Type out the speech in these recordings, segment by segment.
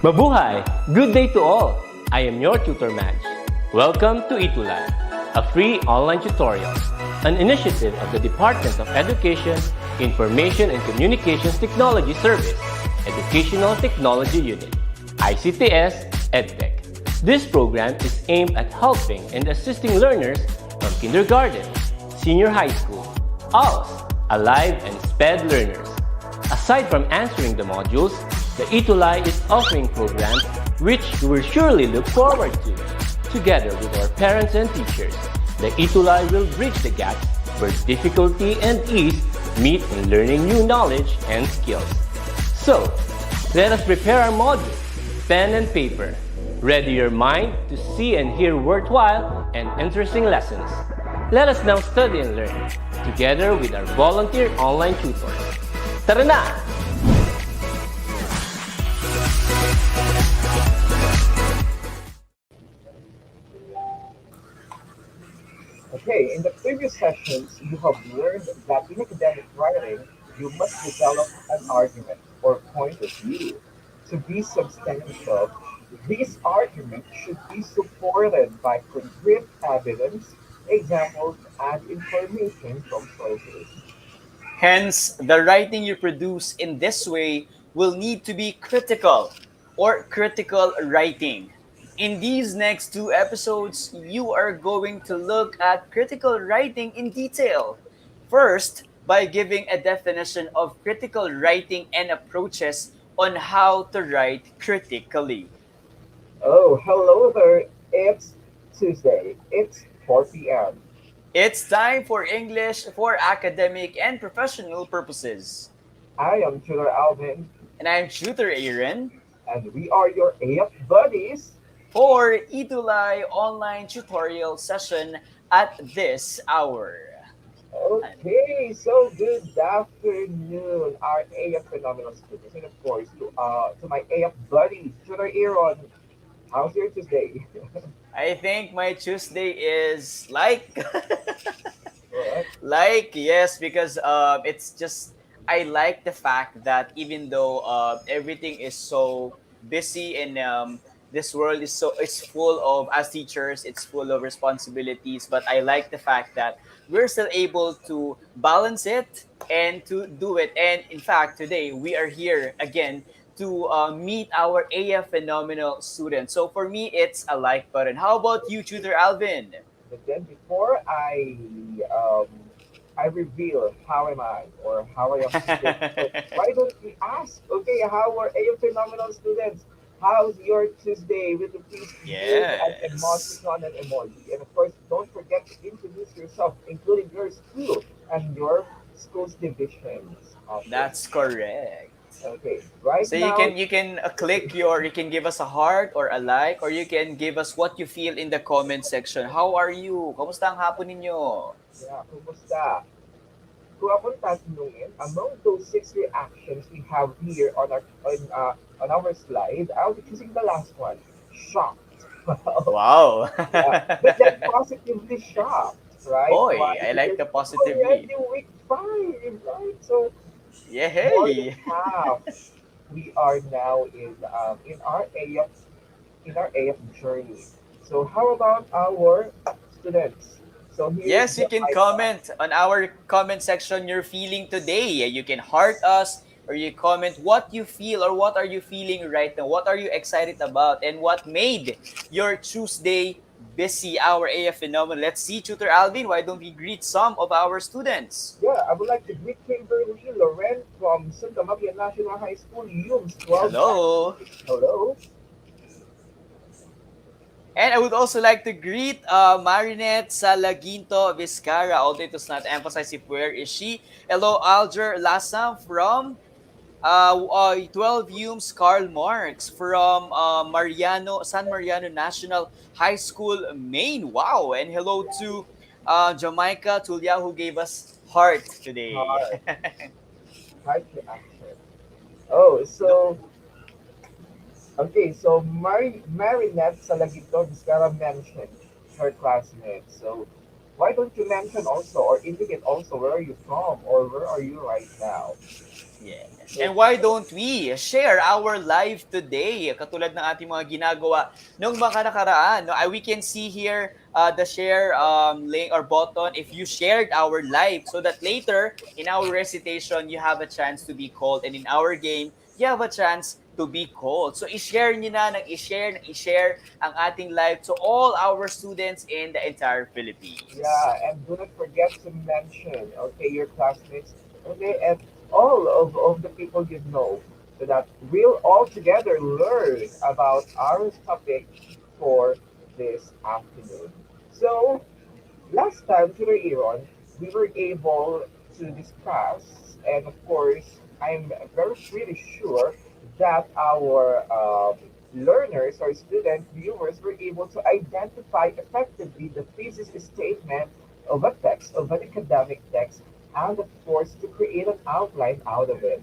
Mabuhay! Good day to all! I am your tutor Madge. Welcome to ETUlay, a free online tutorial, an initiative of the Department of Education, Information and Communications Technology Service, Educational Technology Unit, SHS-EAPP. This program is aimed at helping and assisting learners from kindergarten, senior high school, AOS, Alive, and SPED learners. Aside from answering the modules, the ETUlay is offering programs which you will surely look forward to. Together with our parents and teachers, the ETUlay will bridge the gap where difficulty and ease meet in learning new knowledge and skills. So, let us prepare our modules, pen and paper. Ready your mind to see and hear worthwhile and interesting lessons. Let us now study and learn, together with our volunteer online tutors. Tara na! Okay, in the previous sessions, you have learned that in academic writing, you must develop an argument or point of view. To be substantial, this argument should be supported by concrete evidence, examples, and information from sources. Hence, the writing you produce in this way will need to be critical or critical writing. In these next two episodes, you are going to look at critical writing in detail. First, by giving a definition of critical writing and approaches on how to write critically. Oh, hello there. It's Tuesday. It's 4 p.m. It's time for English for academic and professional purposes. I am Tutor Alvin, And I'm Tutor Aaron and we are your AF buddies. for ETUlay online tutorial session at this hour. Okay, so good afternoon, our AF phenomenal students, and of course to my AF buddy, Tutor Aaron. How's your Tuesday? I think my Tuesday is like Alright. yes, because it's just I like the fact that even though everything is so busy and this world is so it's full of as teachers, it's full of responsibilities, but I like the fact that we're still able to balance it and to do it. And in fact, today we are here again to meet our AF phenomenal students. So for me, it's a like button. How about you, Tutor Alvin? But then before um I reveal how am I or how I am today, so why don't we ask? Okay, how are AF phenomenal students? How's your Tuesday? With the please give an Yes, emoticon and emoji. And of course, don't forget to introduce yourself, including your school and your school's divisions. Okay. that's correct. Okay. Right So you now, can click your you can give us a heart or a like or you can give us what you feel in the comment section. How are you? Kamusta ang hapon ninyo? yeah, kumusta? Kung akong tatanungin, among those six reactions we have here on our slide, I'll be choosing the last one. Shocked. Wow. Yeah, but then positively shocked, right? Oy, Why? I like Because the already positively. week 5, right? So Yeah, more than hey. half, we are now in our AF journey. So how about our students? So here's Yes, you the can icon. comment on our comment section your feeling today. You can heart us or you comment what you feel or what are you feeling right now. What are you excited about and what made your Tuesday busy, our AF phenomenon. Let's see, Tutor Alvin, why don't we greet some of our students? Yeah, I would like to greet Kimberly Loren from Santa Maria National High School, UMS 12 Hello. Hello. And I would also like to greet Marinette Salaginto Vizcara, although it does not emphasize if where is she. Hello, Alger Lasam from 12 Humes Karl Marx from San Mariano National High School, Maine. Wow. And hello to Jamaica Tulia who gave us heart today. Hi. Hi to action. Oh, No, so okay, so Marinette Salagito Vizcara mentioned her classmates. So why don't you mention also or indicate also where are you from or where are you right now? Yes. And why don't we share our live today? Katulad ng ating mga ginagawa nung mga nakaraan. No? We can see here the share link or button if you shared our live so that later in our recitation, you have a chance to be called. And in our game, you have a chance to be called. So i-share nyo na i-share ang ating live to all our students in the entire Philippines. Yeah, and do not forget to mention, okay, your classmates, okay, and all of the people you know, so that we'll all together learn about our topic for this afternoon. So, last time, Tutor Aaron, we were able to discuss, and of course, I'm very pretty sure that our learners or student viewers were able to identify effectively the thesis statement of a text, of an academic text, and of course, to create an outline out of it.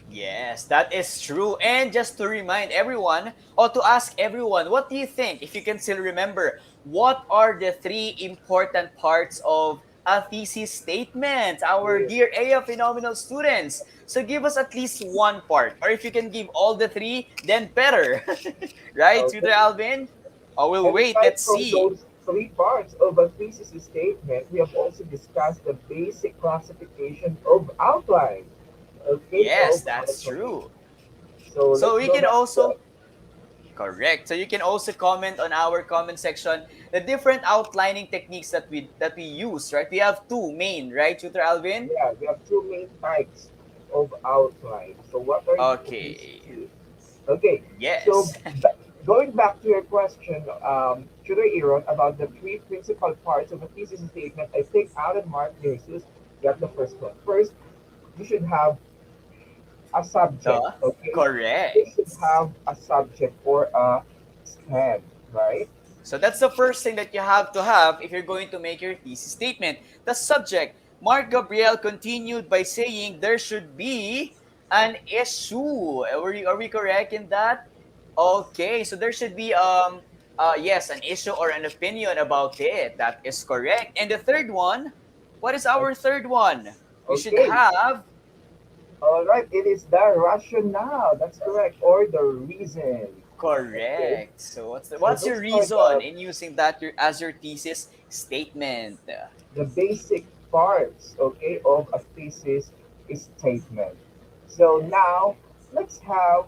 Yes, that is true. And just to remind everyone, or to ask everyone, what do you think, if you can still remember, what are the three important parts of a thesis statement, our Yes. dear AF phenomenal students? So give us at least one part. Or if you can give all the three, then better. Right, Tutor Okay. Alvin? Oh, we'll And wait. aside Let's from see. those three parts of a thesis statement, we have also discussed the basic classification of outline. Okay, Yes, of that's outline. true. So So let's we go can back to also it. Correct. So you can also comment on our comment section the different outlining techniques that we use, right? We have two main, right, Tutor Alvin? Yeah, we have two main types of outline. So what are these Okay. two? Okay, so Yes. going back to your question, Tutor Aaron, about the three principal parts of a thesis statement, I think Alan Mark Jesus got the first one. First, you should have a subject, The okay? You correct. should have a subject or a stand, right? So that's the first thing that you have to have if you're going to make your thesis statement. The subject. Mark Gabriel continued by saying there should be an issue. Are we correct in that? Okay, so there should be yes, an issue or an opinion about it. That is correct. And the third one, what is our third one? We should Okay, have all right, it is the rationale, that's correct, or the reason. Okay, correct. So so what's your those are reason in using that as your thesis statement? the basic parts, okay, of a thesis statement. So now let's have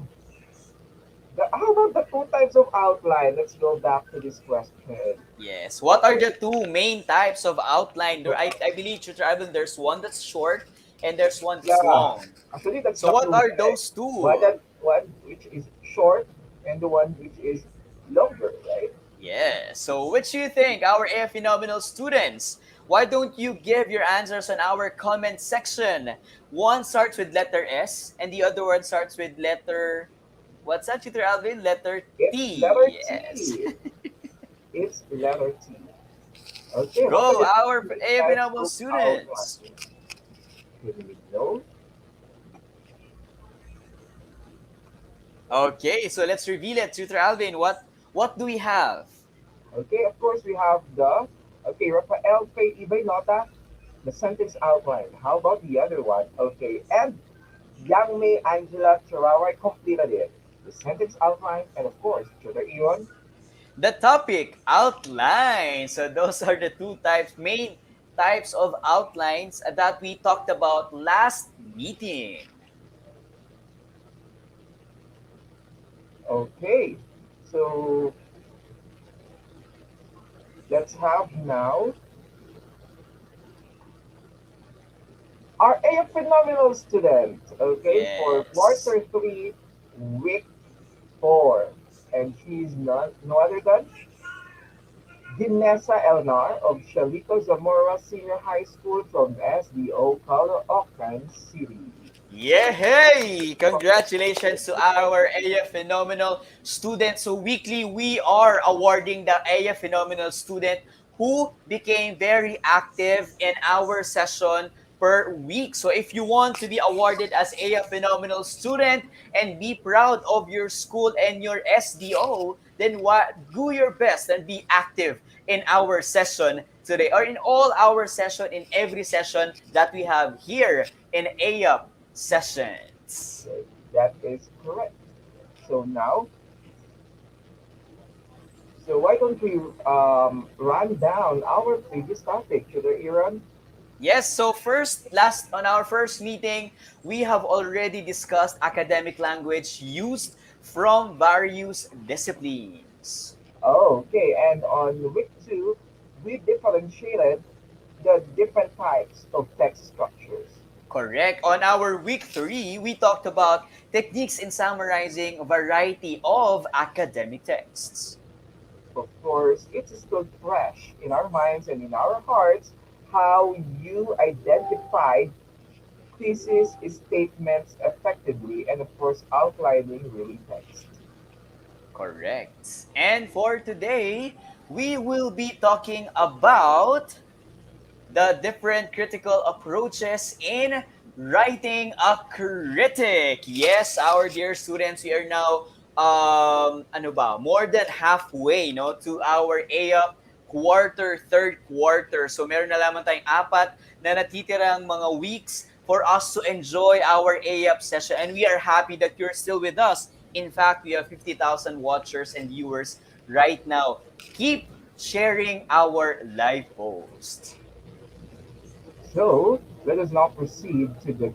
how about the two types of outline? Let's go back to this question. Yes. What What are are the the two main types of outline? I believe, Tutor Ivan, there's one that's short and there's one that's yeah, long. actually that's So back what to are back. those One two? that one which is short and the one which is longer, right? Yeah. So which do you think, our AF phenomenal students? Why don't you give your answers on our comment section? One starts with letter S and the other one starts with letter, what's that, Tutor Alvin? Letter It's letter T. Yes. T. It's letter T. Okay, what are Go, the our three AF types phenomenal of students. outline? Can we know? Okay, so let's reveal it, Tutor Alvin. What do we have? Okay, of course we have the okay, Rafael Faye Ibay Nota, the sentence outline. How about the other one? Okay, and Yang May Angela Chihuahua completed it. The sentence outline, and of course, Tutor Ion. The topic outline. So those are the two main types of outlines that we talked about last meeting. Okay, so let's have now our A phenomenal student. Okay, for Yes. quarter three, week four, and she's not no other than Vanessa Elnar of Shalito Zamora Senior High School from SDO Caloocan City. Yay! Congratulations to our AF Phenomenal student. So weekly, we are awarding the AF Phenomenal student who became very active in our session per week. So if you want to be awarded as AF Phenomenal student and be proud of your school and your SDO, then do your best and be active in our session today, or in all our session, in every session that we have here in AF session. Okay, that is correct. So now, so why don't we run down our previous topic, Tutor Iran? Yes, so last on our first meeting, we have already discussed academic language used from various disciplines. Oh, okay, and on week two, we differentiated the different types of text structures. Correct. On our week three, we talked about techniques in summarizing a variety of academic texts. Of course, it's still fresh in our minds and in our hearts how you identified thesis statements effectively and, of course, outlining really text. Correct. And for today, we will be talking about the different critical approaches in writing a critic. Yes, our dear students, we are now ano ba, more than halfway no to our AUP third quarter. So meron na lamang tayong apat na natitirang mga weeks for us to enjoy our AUP session, and we are happy that you're still with us. In fact, we have 50,000 watchers and viewers right now. Keep sharing our live post. So, let us now proceed to the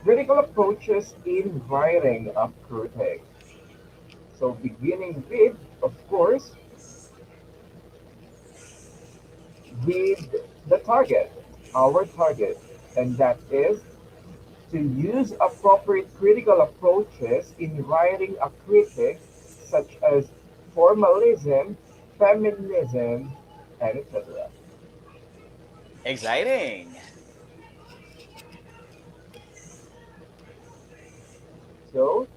critical approaches in writing a critic. So, beginning with, of course, with the target, our target, and that is to use appropriate critical approaches in writing a critic, such as formalism, feminism, and etc. Exciting. So,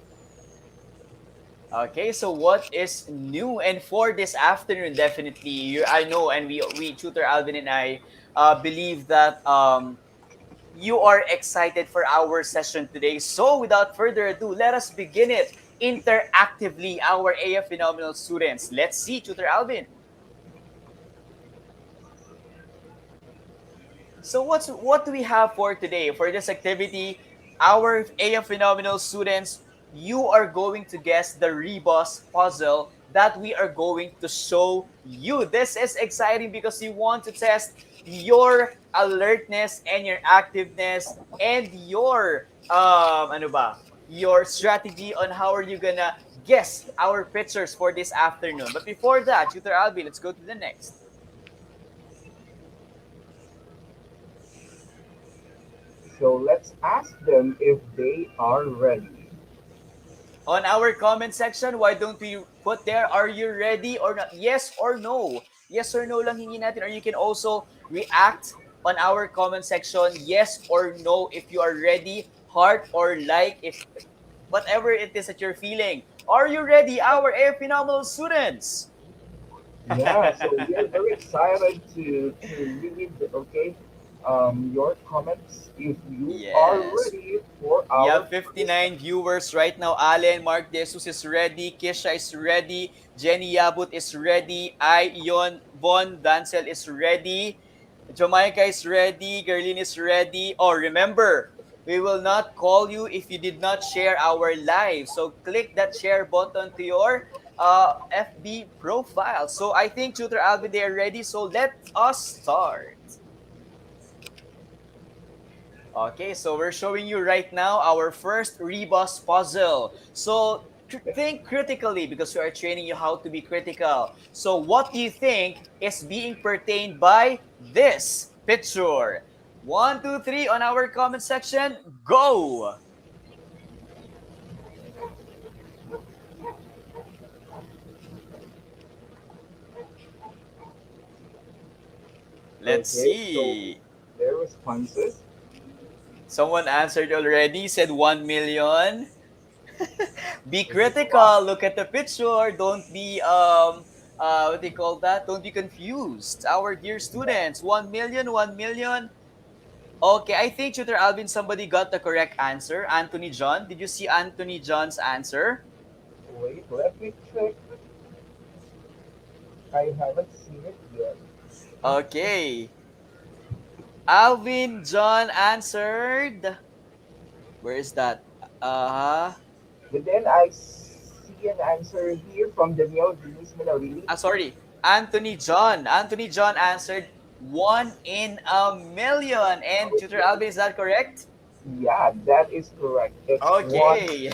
Okay, so what is new? And for this afternoon, definitely, I know, and we tutor Alvin and I believe that you are excited for our session today. So without further ado, let us begin it interactively, our AF Phenomenal students. Let's see, tutor Alvin. So what do we have for today? For this activity, our AF Phenomenal students, you are going to guess the rebus puzzle that we are going to show you. This is exciting because we want to test your alertness and your activeness and your ano ba? Your strategy on how are you gonna guess our pictures for this afternoon. But before that, Tutor Albi, let's go to the next. so let's ask them if they are ready. On our comment section, why don't we put there, are you ready or not? Yes or no. Yes or no lang hingi natin. Or you can also react on our comment section, yes or no, if you are ready, heart or like, if whatever it is that you're feeling. Are you ready, our AF Phenomenal students? Yeah, so we are very excited to read, okay, your comments if you are Yes. ready for We our have quiz. 59 viewers right now. Allen, Mark Jesus is ready. Kisha is ready. Jenny Yabut is ready. Ion Von Dancel is ready. Jamaica is ready. Gerlin is ready. Oh, remember, we will not call you if you did not share our live. So click that share button to your FB profile. So I think Tutor Alvin, they are ready. So let us start. Okay, so we're showing you right now our first rebus puzzle. So think critically because we are training you how to be critical. So what do you think is being pertained by this picture? One, two, three on our comment section. Go! Let's Okay, so see. their responses. Someone answered already, said 1 million. Be Is it one? critical. Look at the picture. Don't be what do you call that? Don't be confused. Our dear Yeah. students, 1 million, 1 million. Okay, I think Tutor Alvin, somebody got the correct answer. Anthony John. Did you see Anthony John's answer? Wait, let me check. I haven't seen it yet. Okay. Alvin John answered. Where is that? Uh-huh. But then I see an answer here from Danielle Denise Minarili. Sorry. Anthony John. Anthony John answered 1 in 1,000,000. And Tutor Alvin, is that correct? Yeah, that is correct. It's one. Okay.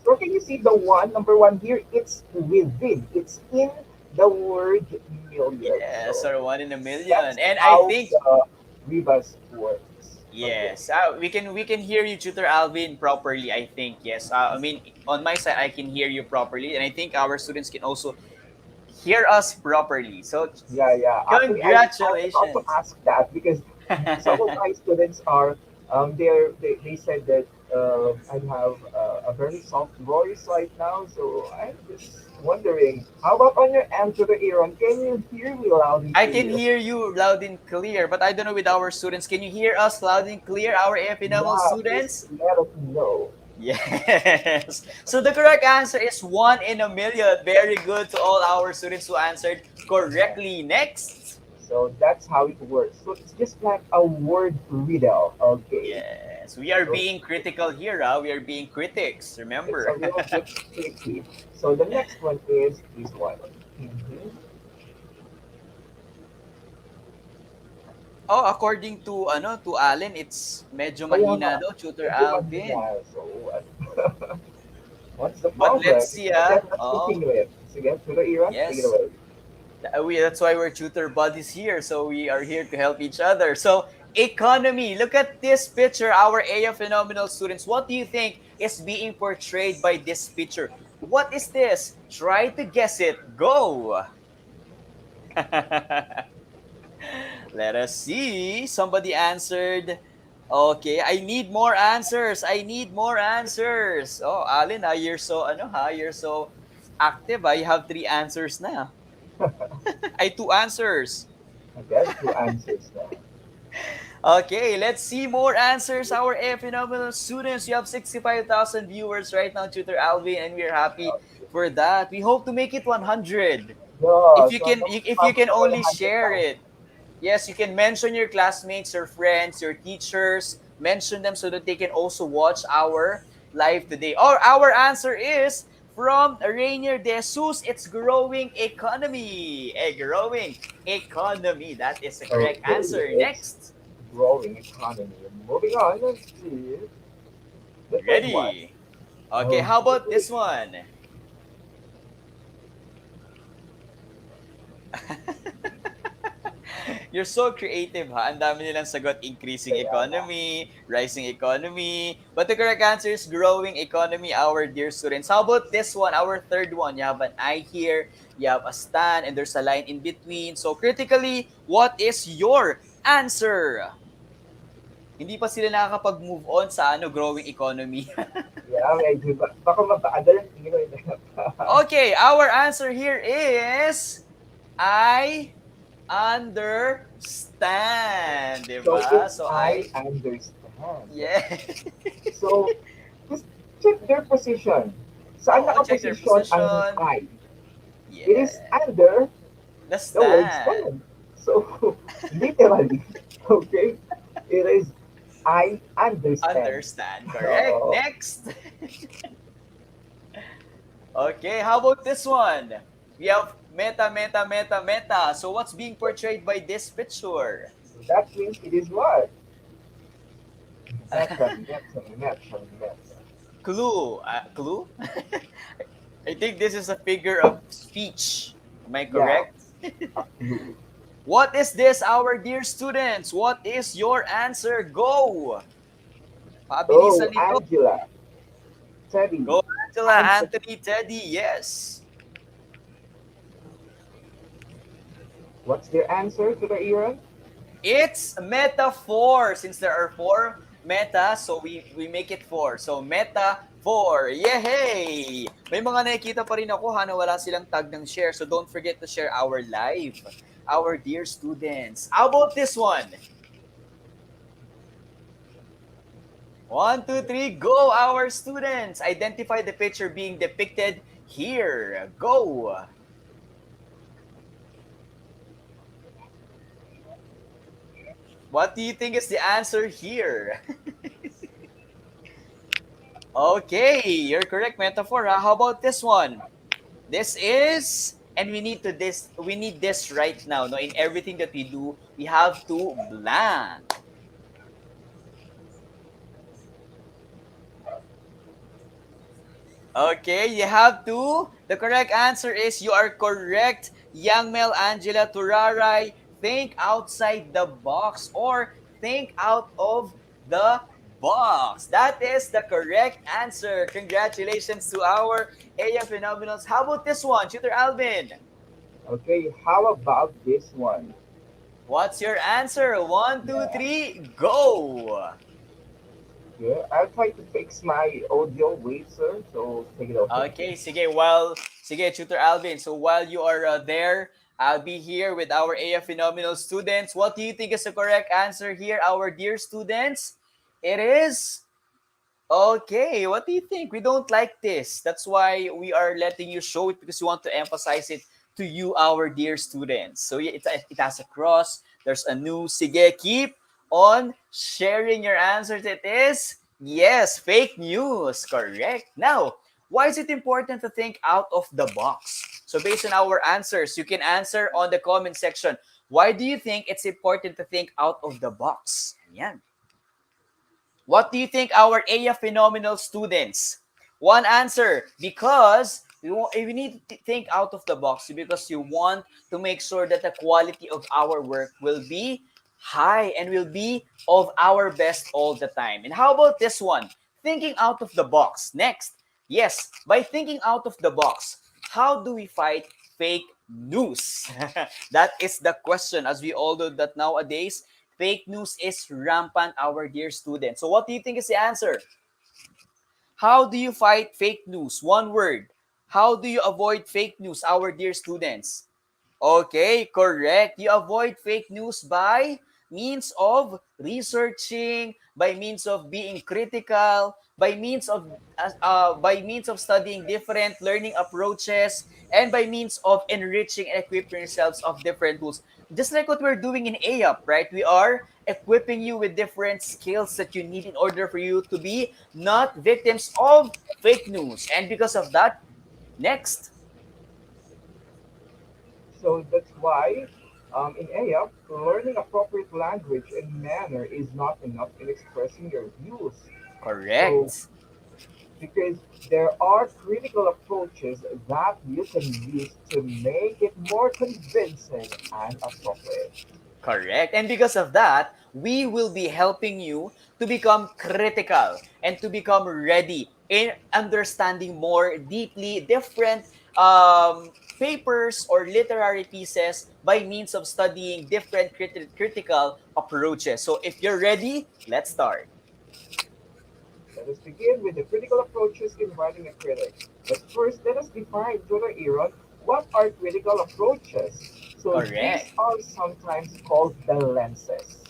So can you see the one, number one here? It's within. It's in the word million. Yes, So or 1 in 1,000,000. that's And I how think the rebus works. Okay. yes, we can hear you, Tutor Alvin, properly. I think yes. I mean, on my side, I can hear you properly, and I think our students can also hear us properly. So, Yeah, yeah. Actually, I was also congratulations. asked that because some of my students are they said that I have a very soft voice right now, so I'm just wondering, how about on your end to the Aaron? Can you hear me loud and I can clear? hear you loud and clear, but I don't know with our students. Can you hear us loud and clear, our AFNML Yeah, please students? let us know. Yes. So the correct answer is 1 in 1,000,000. Very good to all our students who answered Yeah. correctly. Next. So that's how it works. So it's just like a word riddle. Okay. Yes. We are So being critical here. Huh? We are being critics. it's a Remember. little bit tricky. So the next one is this one. Mhm. Oh, according to to Allen, it's medyo Kaya nga, mahina daw, Tutor medyo mahina. Alvin. So, what? What's the But let's problem? see, But then ah. let's Oh, continue it. Sige, tuloy Iran, take it yes. away. That's why we're tutor buddies here. So we are here to help each other. So economy. Look at this picture, our AF phenomenal students. What do you think is being portrayed by this picture? What is this? Try to guess it. Go. Let us see. Somebody answered. Okay, I need more answers. I need more answers. Oh, Alin, you're so you're so active. You have 3 answers na. Ay, 2 answers. Okay, two answers now. Okay, let's see more answers. Our phenomenal students. You have 65,000 viewers right now, Tutor Alvin, and we're happy for that. We hope to make it 100. Yeah, If you so can, hanggang if you umabot can na only 100 share lang. it. Yes, you can mention your classmates, your friends, your teachers. Mention them so that they can also watch our live today. Or our answer is from Rainier De Jesus. It's growing economy. A growing economy. That is the correct Okay, answer. it's Next. growing economy. Moving on to the third one. Ready. Okay, how about Okay. this one? You're so creative, ha? Ang dami nilang sagot. Increasing Kaya nga. economy, rising economy. But the correct answer is growing economy, our dear students. How about this one, our third one? You have an I here, you have a stand, and there's a line in between. So critically, what is your answer? Hindi pa sila nakakapag-move on sa growing economy. Yeah, medyo baka mabagal. Hindi ko Okay, our answer here is I understand, So diba? it's So I I, understand. yeah. So just check their position. Saan Oh, check their nakaposisyon ang position. I? It is Yeah. under The the word stand. stand. So literally, okay, it is I understand. Understand. Correct. So Next. Okay, how about this one? We have meta, meta, meta, meta. So what's being portrayed by this picture? that means it is what? Meta, meta, meta, meta. Clue. Clue? I think this is a figure of speech. Am I Yeah, correct? a clue. What is this, our dear students? What is your answer? Go! Oh, Pabilisan ito. Angela, Teddy, Go, Angela, answer. Anthony, Teddy. Yes. What's their answer to the era? It's metaphor. Since there are 4 meta, so we make it 4. So metaphor. Yay! May mga nakikita pa rin ako na wala silang tag ng share. So don't forget to share our live. Our dear students. How about this one? 1, 2, 3, go, our students. Identify the picture being depicted here. Go. What do you think is the answer here? Okay, you're correct, metaphor. How about this one? This is, and we need this right now. No, in everything that we do, we have to blank. Okay, you have to. The correct answer is you are correct, Young Mel Angela Turaray. Think outside the box or think out of the box. That is the correct answer. Congratulations to our AF Phenomenals. How about this one, Tutor Alvin? Okay, how about this one? What's your answer? One, two, Yeah. three, go. Yeah, I'll try to fix my audio. Wait, sir. So take it away. Okay, sige, Tutor Alvin. So while you are there, I'll be here with our AF Phenomenal students. What do you think is the correct answer here, our dear students? It is okay. What do you think? We don't like this. That's why we are letting you show it because we want to emphasize it to you, our dear students. So yeah, it has a cross. There's a new. Sige, keep on sharing your answers. It is yes, fake news. Correct. Now, why is it important to think out of the box? So based on our answers, you can answer on the comment section. Why do you think it's important to think out of the box? Yan. What do you think, our AF Phenomenal students? One answer, because we need to think out of the box because you want to make sure that the quality of our work will be high and will be of our best all the time. And how about this one? Thinking out of the box. Next, yes, by thinking out of the box, how do we fight fake news? That is the question, as we all know that nowadays fake news is rampant, our dear students. So what do you think is the answer? How do you fight fake news? One word. How do you avoid fake news, our dear students? Okay, correct. You avoid fake news by means of researching, by means of being critical, by means of studying different learning approaches, and by means of enriching and equipping yourselves of different tools. Just like what we're doing in AUP, right? We are equipping you with different skills that you need in order for you to be not victims of fake news. And because of that, next. So that's why in AF, learning appropriate language and manner is not enough in expressing your views. So, Correct. because there are critical approaches that you can use to make it more convincing and appropriate. Correct. And because of that, we will be helping you to become critical and to become ready in understanding more deeply different papers or literary pieces by means of studying different critical approaches. So if you're ready, let's start. Let us begin with the critical approaches in writing a critic. But first, let us define, Tutor Aaron, what are critical approaches? So these Correct. are sometimes called the lenses.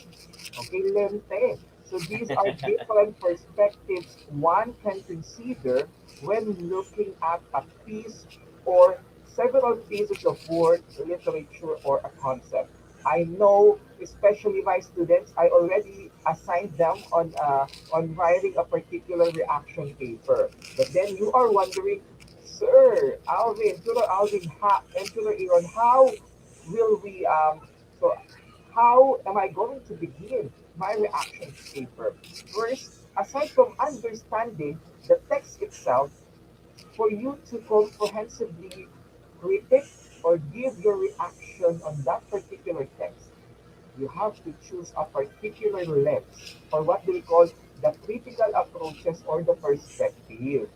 Okay, lente. So these are different perspectives one can consider when looking at a piece or several pieces of work, literature, or a concept. I know, especially my students, I already assigned them on writing a particular reaction paper. But then you are wondering, Sir Alvin, Tutor Alvin, and Tutor Aaron, how will we so how am I going to begin my reaction paper? First, aside from understanding the text itself, for you to comprehensively critique or give your reaction on that particular text, you have to choose a particular lens, or what do we call the critical approaches or the perspective.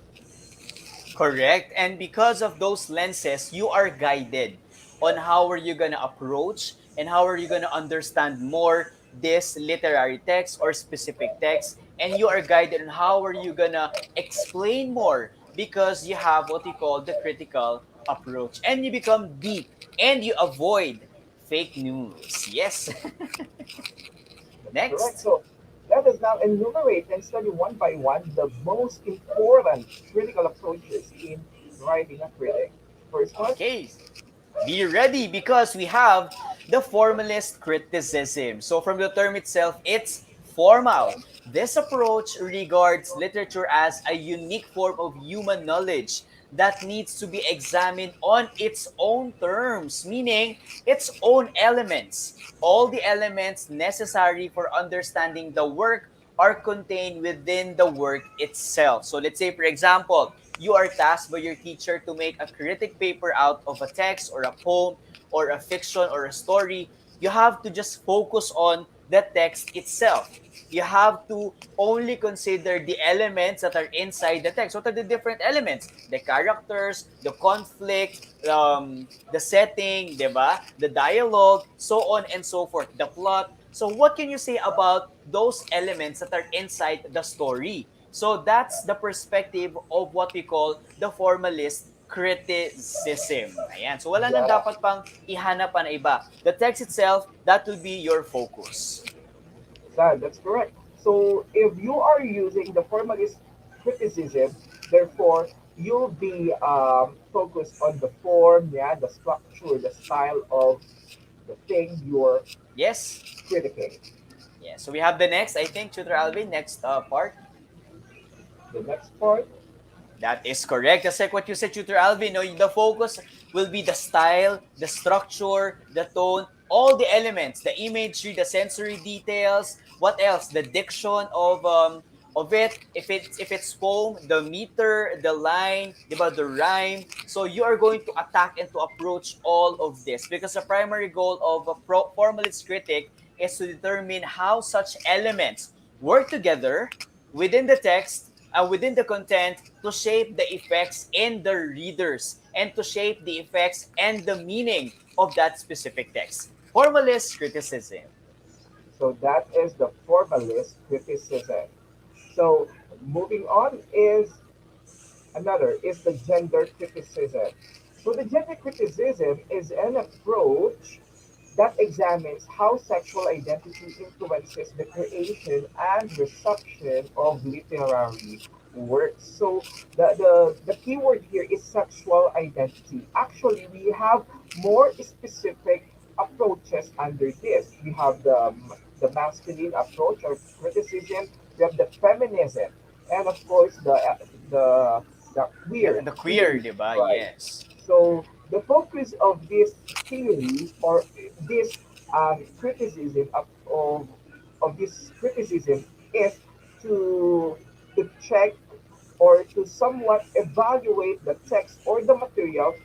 Correct. And because of those lenses, you are guided on how are you going to approach and how are you going to understand more this literary text or specific text. And you are guided on how are you going to explain more because you have what you call the critical approach. And you become deep and you avoid fake news. Yes. That's correct. Next. So let us now enumerate and study one by one the most important critical approaches in writing a critic. First one, Okay. Be ready because we have the formalist criticism. So from the term itself, it's formal. This approach regards literature as a unique form of human knowledge that needs to be examined on its own terms, meaning its own elements. All the elements necessary for understanding the work are contained within the work itself. So let's say, for example, you are tasked by your teacher to make a critic paper out of a text or a poem or a fiction or a story. You have to just focus on the text itself. You have to only consider the elements that are inside the text. What are the different elements? The characters, the conflict, the setting, diba? The dialogue, so on and so forth, the plot. So what can you say about those elements that are inside the story? So that's the perspective of what we call the formalist criticism. Ayan. So wala nang Yeah, dapat pang ihanap pa na iba. The text itself, that will be your focus. that's correct. So if you are using the formalist criticism, therefore you'll be focused on the form, yeah, the structure, the style of the thing you're Yes? critiquing. Yeah. So we have the next, I think, Tutor Alvin, next part. The next part, That is correct. Just like what you said, Tutor Alvin, no, the focus will be the style, the structure, the tone, all the elements, the imagery, the sensory details. What else? The diction of it. If it's poem, the meter, the line, diba, the rhyme. So you are going to attack and to approach all of this because the primary goal of a formalist critic is to determine how such elements work together within the text within the content to shape the effects in the readers and to shape the effects and the meaning of that specific text. Formalist criticism. so that is the formalist criticism. So moving on is another is the gender criticism. So the gender criticism is an approach that examines how sexual identity influences the creation and reception of literary works. So the key word here is sexual identity. Actually, we have more specific approaches under this. We have the masculine approach or criticism. We have the feminism, and of course the the queer The queer, theory, diba? right? Yes. So the focus of this theory or this criticism of this criticism is to to check or to somewhat evaluate the text or the material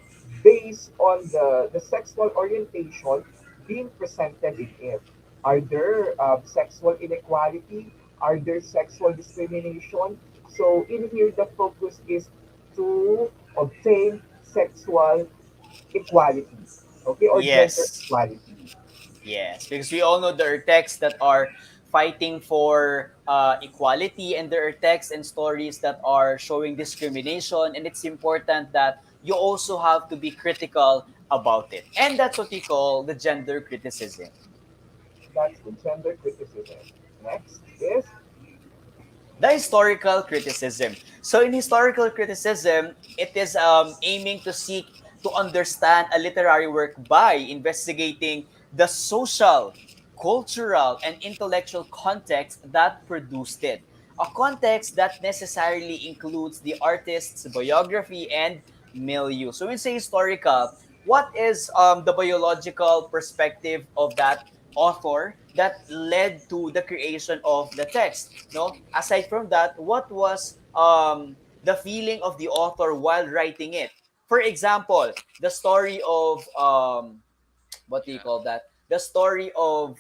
based on the sexual orientation being presented in it. Are there sexual inequality? Are there sexual discrimination? So in here, the focus is to obtain sexual equality, okay, or gender Yes. equality. Yes, because we all know there are texts that are fighting for equality, and there are texts and stories that are showing discrimination, and it's important that you also have to be critical about it. And that's what we call the gender criticism. That's the gender criticism. Next is The historical criticism. So in historical criticism, it is aiming to seek to understand a literary work by investigating the social, cultural, and intellectual context that produced it. A context that necessarily includes the artist's biography and milieu. So when we say historical, what is the biological perspective of that author that led to the creation of the text? No, aside from that, what was the feeling of the author while writing it? For example, the story of what do you call that? The story of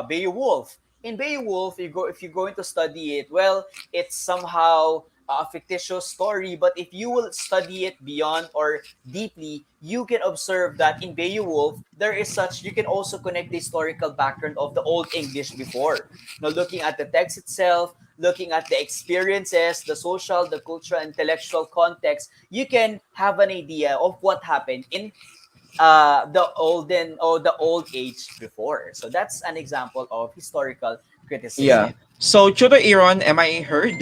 Beowulf. In Beowulf, if you're going to study it, well, it's somehow a fictitious story, but if you will study it beyond or deeply, you can observe that in Beowulf, there is such, you can also connect the historical background of the Old English before. Now, looking at the text itself, looking at the experiences, the social, the cultural, intellectual context, you can have an idea of what happened in the olden or the old age before. So that's an example of historical Yeah. criticism. So, Chudo Iron, am I heard?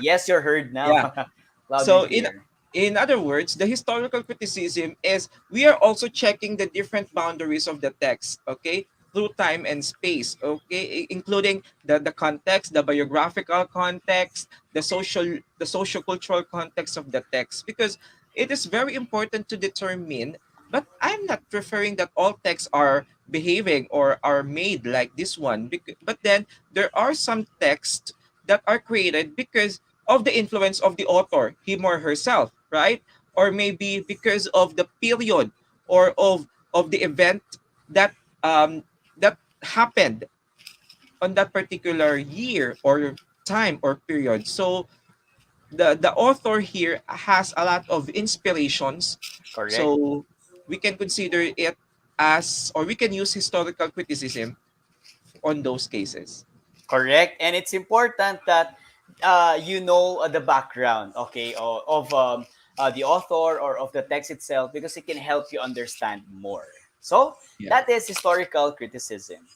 Yes, you're heard now, Yeah. loud and So, clear. in other words, the historical criticism is we are also checking the different boundaries of the text. Okay, through time and space, okay, including the context, the biographical context, the social cultural context of the text, because it is very important to determine. But I'm not referring that all texts are behaving or are made like this one, but then there are some texts that are created because of the influence of the author, him or herself, right? Or maybe because of the period or of the event that that happened on that particular year or time or period. So the author here has a lot of inspirations. Correct. So we can consider it as, or we can use historical criticism on those cases. Correct. And it's important that you know the background, okay, of the author or of the text itself, because it can help you understand more. So Yeah. that is historical criticism.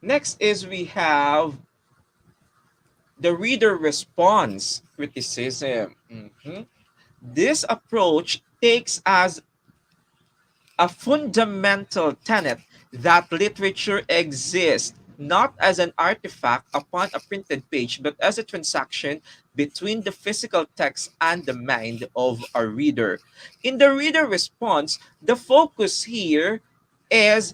Next is we have the reader response criticism. Mhm. This approach takes as a fundamental tenet that literature exists not as an artifact upon a printed page, but as a transaction between the physical text and the mind of a reader. In the reader response, the focus here is,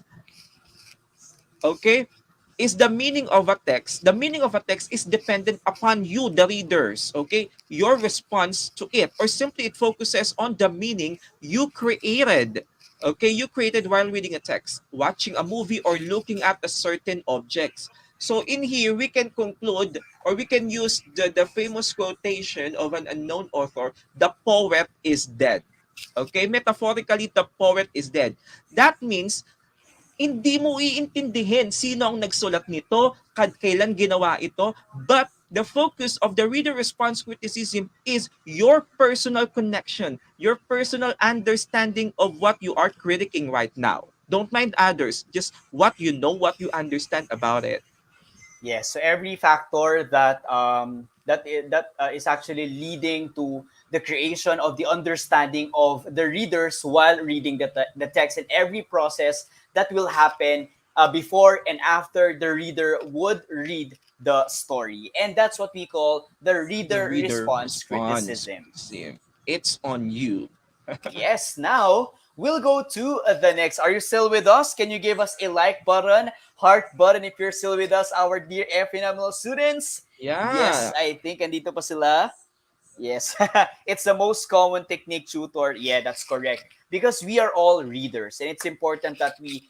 okay, is the meaning of a text. The meaning of a text is dependent upon you, the readers, okay, your response to it, or simply it focuses on the meaning you created, okay, you created while reading a text, watching a movie, or looking at a certain objects. So in here we can conclude, or we can use the famous quotation of an unknown author: the poet is dead. Okay, metaphorically, the poet is dead. That means hindi mo iintindihin sino ang nagsulat nito, kailan ginawa ito, but the focus of the reader response criticism is your personal connection, your personal understanding of what you are critiquing right now. Don't mind others, just what you know, what you understand about it. Yes, so every factor that is actually leading to the creation of the understanding of the readers while reading the text, and every process that will happen before and after the reader would read the story. And that's what we call the The reader reader response response criticism. criticism. It's on you. Yes, now we'll go to the next. Are you still with us? Can you give us a like button, heart button if you're still with us, our dear F phenomenal students? Yes, Yeah. I think andito pa sila. Yes, it's the most common technique, tutor. Yeah, that's correct. Because we are all readers, and it's important that the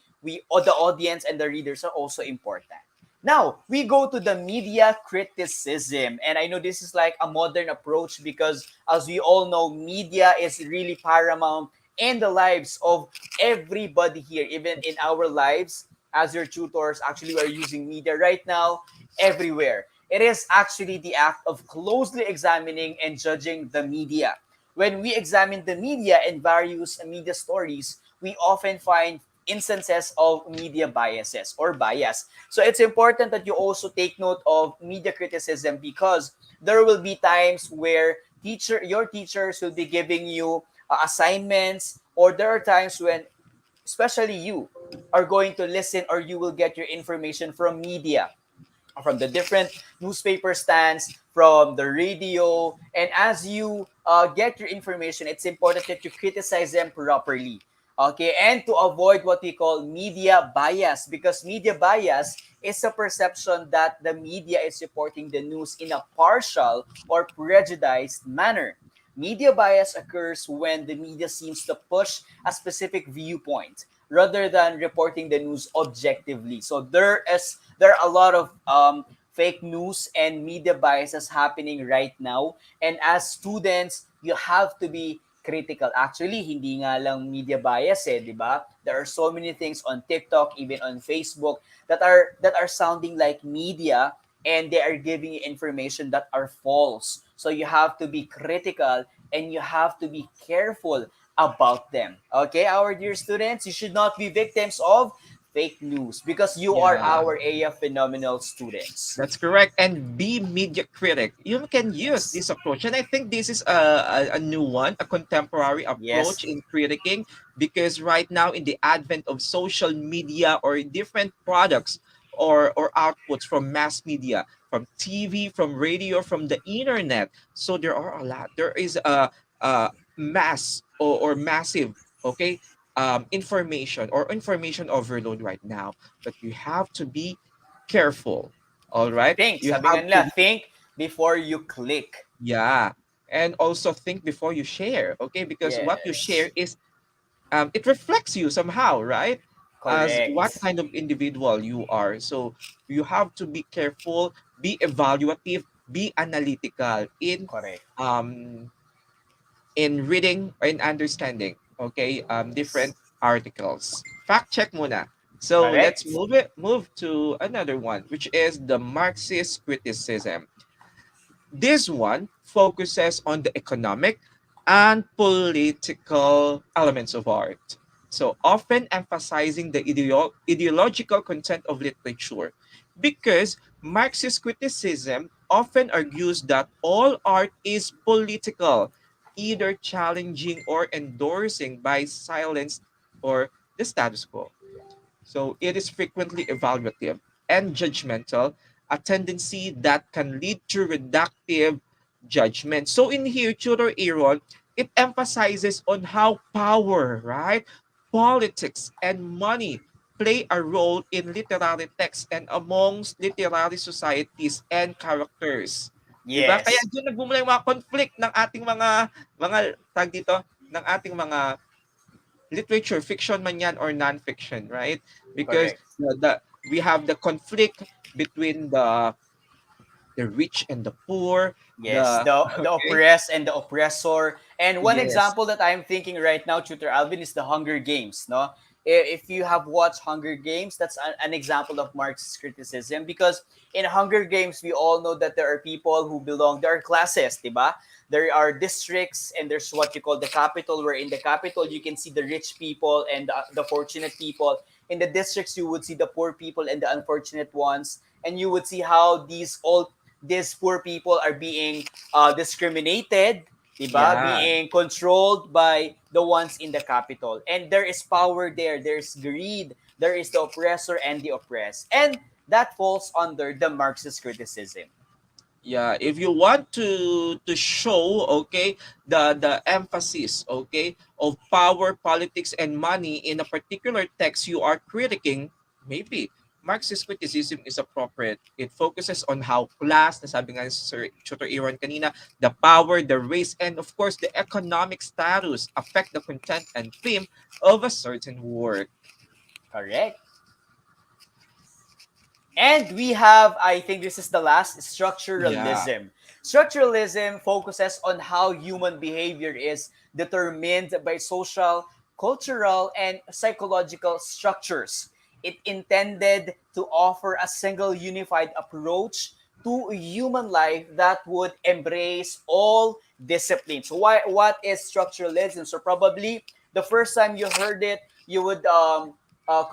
audience and the readers are also important. Now we go to the media criticism, and I know this is like a modern approach because, as we all know, media is really paramount in the lives of everybody here, even in our lives as your tutors. Actually, we are using media right now everywhere. It is actually the act of closely examining and judging the media. When we examine the media and various media stories, we often find instances of media biases or bias. So it's important that you also take note of media criticism, because there will be times where your teachers will be giving you assignments, or there are times when especially you are going to listen, or you will get your information from media, from the different newspaper stands, from the radio. And as you get your information, it's important that you criticize them properly. Okay, and to avoid what we call media bias, because media bias is a perception that the media is reporting the news in a partial or prejudiced manner. Media bias occurs when the media seems to push a specific viewpoint rather than reporting the news objectively. So there are a lot of fake news and media biases happening right now. And as students, you have to be critical. Actually, hindi nga lang media bias di ba? There are so many things on TikTok, even on Facebook, that are sounding like media, and they are giving you information that are false. So you have to be critical and you have to be careful about them. Okay, our dear students, you should not be victims of fake news because you are Yeah. our area phenomenal students. That's correct. And be media critic. You can use Yes. this approach. And I think this is a new one, a contemporary Yes. approach in critiquing, because right now in the advent of social media or different products or outputs from mass media, from TV, from radio, from the internet. So there are a lot. There is a mass or massive, okay, information overload right now. But you have to be careful. All right. Think. You Sabi nga have to nila, think before you click. yeah. And also think before you share. Okay. Because what you share Yes. is it reflects you somehow, right? As what Correct. kind of individual you are. So you have to be careful, be evaluative, be analytical Correct. um in reading or in understanding, okay, different Yes. articles. Fact check muna. So let's Correct. move to another one, which is the Marxist criticism. This one focuses on the economic and political elements of art. So often emphasizing the ideological content of literature, because Marxist criticism often argues that all art is political, either challenging or endorsing by silence or the status quo. So it is frequently evaluative and judgmental, a tendency that can lead to reductive judgment. So in here, Tudor Aaron, it emphasizes on how power, right, politics, and money play a role in literary texts and amongst literary societies and characters. 'Di ba? Kaya Yes. diyan nagmumula yung mga conflict ng ating mga tag dito, ng ating mga literature, fiction man yan or non-fiction, right? Because Correct. we have the conflict between the rich and the poor, Yes, the the okay, oppressed and the oppressor. And one yes, example that I'm thinking right now, Tutor Alvin, is the Hunger Games. No, if you have watched Hunger Games, that's an example of Marxist criticism because in Hunger Games we all know that there are people who belong. There are classes, diba? There are districts, and there's what you call the capital. Where in the capital you can see the rich people and the fortunate people. In the districts you would see the poor people and the unfortunate ones, and you would see how these poor people are being discriminated, diba? yeah. Being controlled by the ones in the capital. And there is power there. There's greed. There is the oppressor and the oppressed. And that falls under the Marxist criticism. Yeah, if you want to show, okay, the emphasis, okay, of power, politics, and money in a particular text you are critiquing, maybe Marxist criticism is appropriate. It focuses on how class, nasabi nga ni Sir Tutor Iran kanina, the power, the race, and of course the economic status affect the content and theme of a certain work. Correct. And we have, I think this is the last, Yeah, structuralism. Structuralism focuses on how human behavior is determined by social, cultural, and psychological structures. It intended to offer a single unified approach to human life that would embrace all disciplines. So what is structuralism? So probably the first time you heard it, you would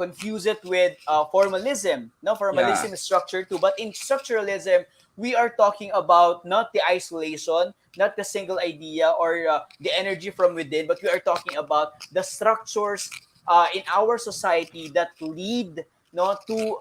confuse it with formalism. No, yeah, formalism is structure too, but in structuralism, we are talking about not the isolation, not the single idea or the energy from within, but we are talking about the structures in our society that lead no to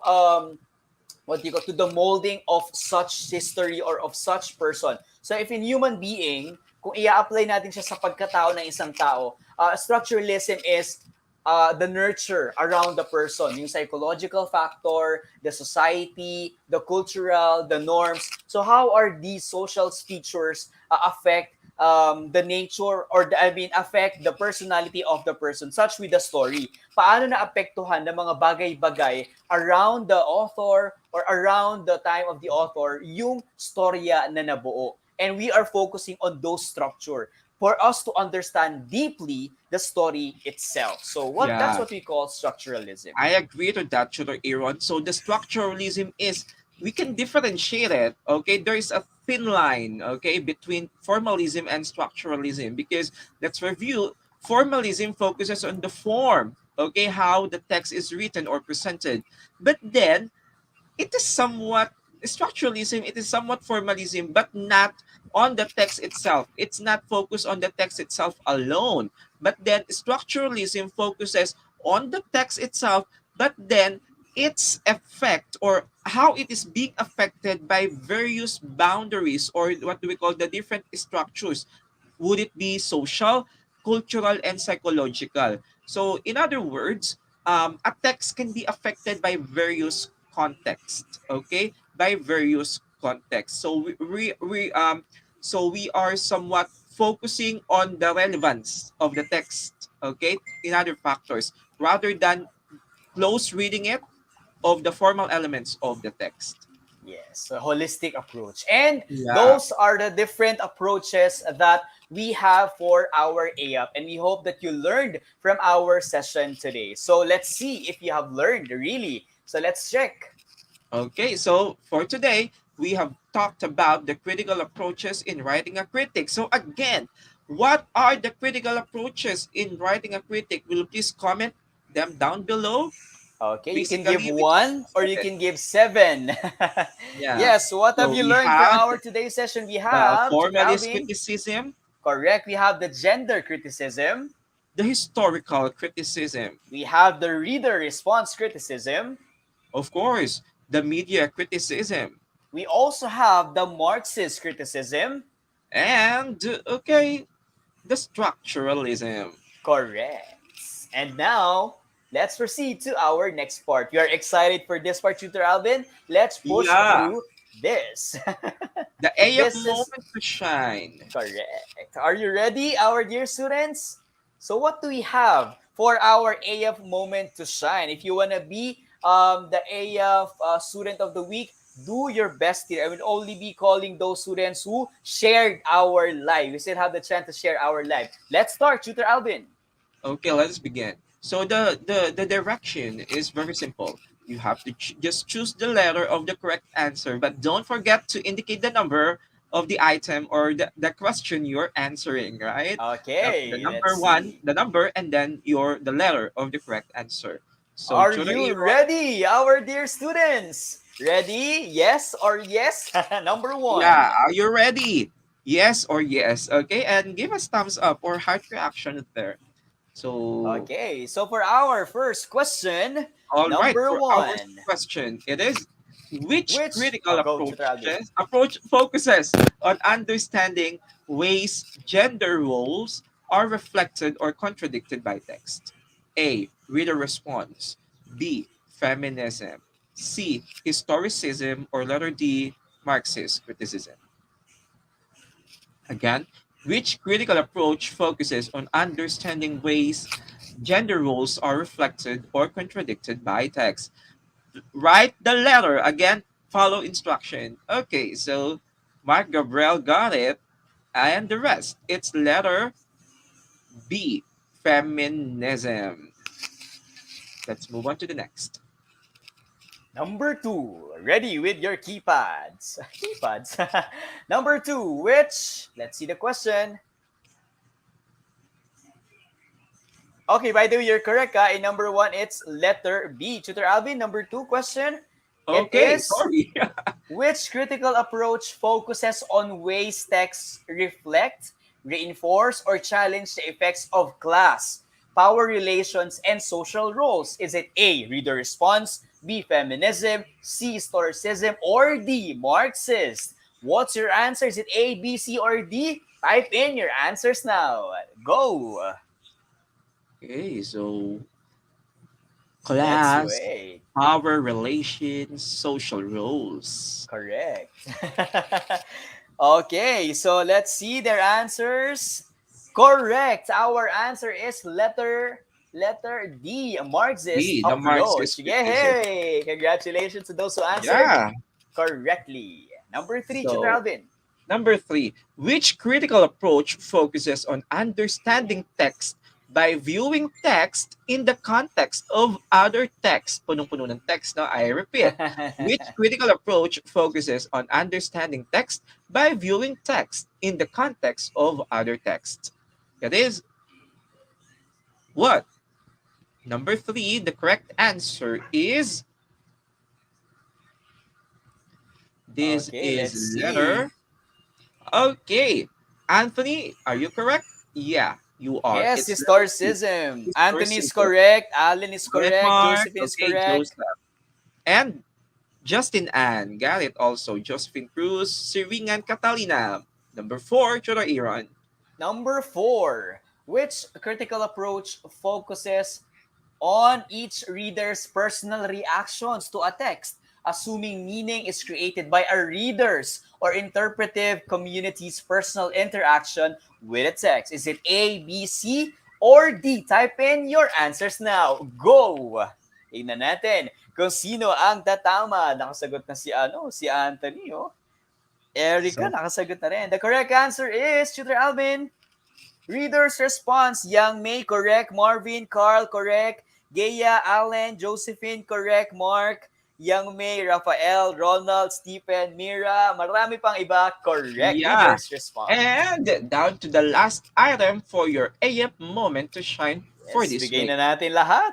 what do you call to the molding of such history or of such person. So if in human being, kung i-apply natin siya sa pagkatao ng isang tao, structuralism is the nurture around the person, yung psychological factor, the society, the cultural, the norms. So how are these social features affect the nature or affect the personality of the person, such with the story. Paano naapektuhan ng mga bagay-bagay around the author or around the time of the author yung storya na nabuo. And we are focusing on those structure for us to understand deeply the story itself. So that's yeah. what we call structuralism. I agree to that, Tutor Aaron. So the structuralism is we can differentiate it. Okay, there is a thin line. Okay, between formalism and structuralism because let's review. Formalism focuses on the form. okay, how the text is written or presented. But then it is somewhat structuralism, it is somewhat formalism, but not on the text itself. It's not focused on the text itself alone, but then structuralism focuses on the text itself, but then its effect or how it is being affected by various boundaries, or what do we call the different structures. Would it be social, cultural, and psychological? So, in other words, a text can be affected by various contexts. Okay, by various contexts. So we are somewhat focusing on the relevance of the text. Okay, in other factors rather than close reading it of the formal elements of the text. Yes, a holistic approach. And Yeah. those are the different approaches that we have for our AAP. And we hope that you learned from our session today. So let's see if you have learned really. So let's check. Okay, so for today, we have talked about the critical approaches in writing a critic. So again, what are the critical approaches in writing a critic? Will you please comment them down below? Okay, you can give Basically, we just one or you said it. can give seven. Yeah. Yes, what have So you we learned from have our today's session? We the have, Tutor formalist Alvin, criticism, correct. We have the gender criticism. the historical criticism, We have the reader response criticism. of course, the media criticism, We also have the Marxist criticism. and okay, the structuralism. Correct. And now, let's proceed to our next part. You are excited for this part, Tutor Alvin? Let's push Yeah, through this. the AF This is moment to shine. correct. Are you ready, our dear students? So, what do we have for our AF moment to shine? If you want to be the AF student of the week, do your best here. I will only be calling those students who shared our live. We still have the chance to share our live. Let's start, Tutor Alvin. Okay, let's begin. So the direction is very simple. You have to just choose the letter of the correct answer, but don't forget to indicate the number of the item or the question you're answering, right? The Okay, let's number one, see. the number, and then the letter of the correct answer. So Are Tutor you Aaron, ready, our dear students? Ready? Yes or yes? Number yeah, one. are you ready? Yes or yes? Okay, and give us thumbs up or heart reaction there. So Okay, so for our first question, all right, number for our one. question, it is which Which, critical go to Alvin. approach focuses on understanding ways gender roles are reflected or contradicted by text? A. Reader response. B. Feminism. C. Historicism, or letter D. Marxist criticism. Again, which critical approach focuses on understanding ways gender roles are reflected or contradicted by text? Write the letter again, follow instruction. Okay, so Mark Gabriel got it, and the rest, it's letter B, feminism. Let's move on to the next. Number two. Ready with your keypads. Keypads. Number two. Which, let's see the question. Okay, by the way, you're correct. In number one, it's letter B. Tutor Alvin, number two question. It Okay, is sorry. which critical approach focuses on ways texts reflect, reinforce, or challenge the effects of class, power relations, and social roles? Is it A, reader response, B, feminism, C, historicism, or D, Marxist? What's your answer? Is it A, B, C, or D? Type in your answers now. Go. Okay, so Let's class, wait. power relations, social roles. Correct. Okay, so let's see their answers. Correct. Our answer is letter D, a Marxist B, the approach. Marxist criticism. Yay! Congratulations to those who answered Yeah. correctly. Number three, Tutor So Alvin. number three, which critical approach focuses on understanding text by viewing text in the context of other text? Punong-puno ng text, no? I repeat. Which critical approach focuses on understanding text by viewing text in the context of other texts? That is what? Number 3, the correct answer is this Okay, let's is see. letter. Okay, Anthony, are you correct? Yeah, you are. Yes, It's letter C. historicism. Anthony is Historicism. correct. Alan is Correct, correct. Mark. Josephine is Okay, correct. Joseph. And Justin Ann got it also. Josephine Cruz, Siringan Catalina. Number 4, Chora Iran. Number 4. Which critical approach focuses on each reader's personal reactions to a text, assuming meaning is created by a reader's or interpretive community's personal interaction with a text? Is it A, B, C, or D? Type in your answers now. Go! Tingnan natin kung sino ang tatama. Nakasagot na si Anthony, oh. Erica, So- nakasagot na rin. The correct answer is, Tutor Alvin, reader's response. Young May, correct. Marvin, Carl, correct. Gaya, Allen, Josephine, correct. Mark, Young May, Rafael, Ronald, Stephen, Mira, marami pang iba, correct. Yeah. Reader's response. And down to the last item for your AF moment to shine for Yes, this bigay week. na natin lahat.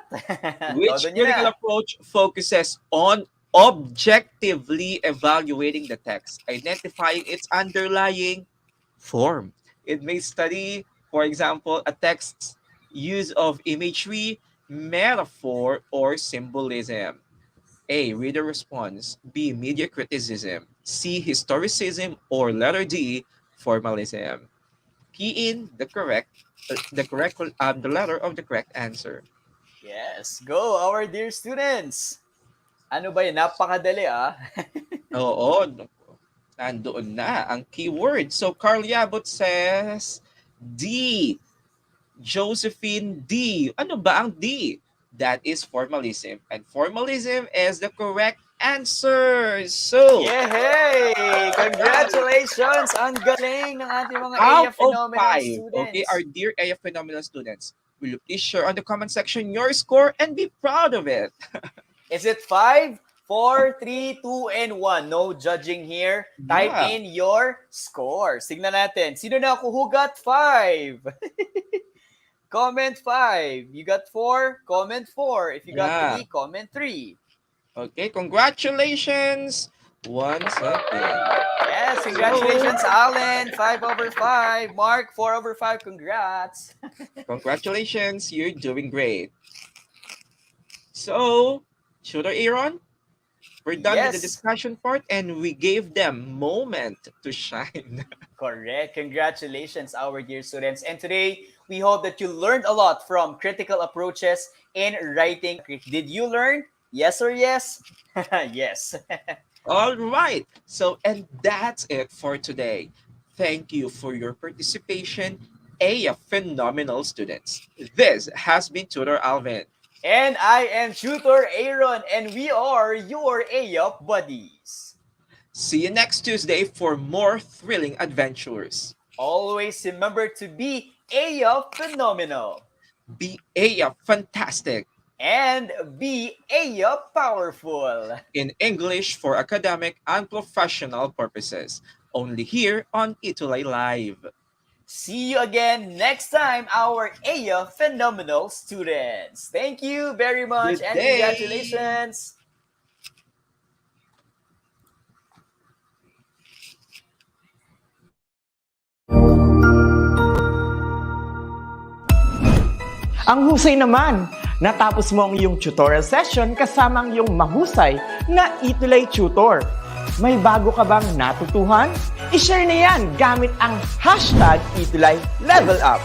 Which Todo nyo critical na. approach focuses on objectively evaluating the text, identifying its underlying form. It may study, for example, a text's use of imagery, metaphor, or symbolism. A. Reader response. B. Media criticism. C. Historicism. Or letter D. Formalism. Key in the letter of the correct answer. Yes, go our dear students. Ano ba yun? Napakadali Oo, nandoon na ang keyword. So Carl Yabot says D. Josephine D. Ano ba ang D? That is formalism. And formalism is the correct answer. So, Yay! Congratulations! Ang galing ng ating mga out AF of Phenomenal 5, students. okay, our dear AF Phenomenal students, will you please share on the comment section your score and be proud of it? Is it 5, 4, 3, 2, and 1? No judging here. Type Yeah. in your scores. Tignan natin. Sino na ako? Who got 5? Comment 5. You got 4? Comment 4. If you got Yeah. 3, comment 3. Okay, congratulations once again. Yes, congratulations, Alan. 5/5. Mark, 4/5. Congrats. Congratulations, you're doing great. So, Tutor Aaron, we're done with the Yes. discussion part and we gave them moment to shine. Correct. Congratulations, our dear students. And today, we hope that you learned a lot from critical approaches in writing. Did you learn? Yes or yes? Yes. All right. So, and that's it for today. Thank you for your participation, AF Phenomenal students. This has been Tutor Alvin. And I am Tutor Aaron, and we are your AYOP buddies. See you next Tuesday for more thrilling adventures. Always remember to be AYOP phenomenal. Be AF fantastic. And be AYOP powerful. In English for academic and professional purposes. Only here on ETUlay Live. See you again next time, our AYOP phenomenal students. Thank you very much Good and day. congratulations. Ang husay naman! Natapos mo ang iyong tutorial session kasama ang iyong mahusay na ETUlay tutor. May bago ka bang natutuhan? I-share na yan gamit ang hashtag #ETUlayLevelUp.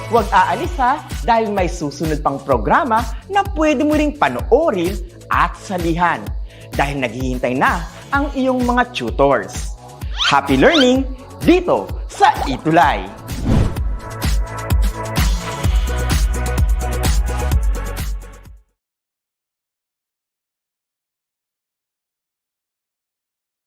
Huwag aalis ha dahil may susunod pang programa na pwede mo ring panoorin at salihan dahil naghihintay na ang iyong mga tutors. Happy learning dito sa ETUlay!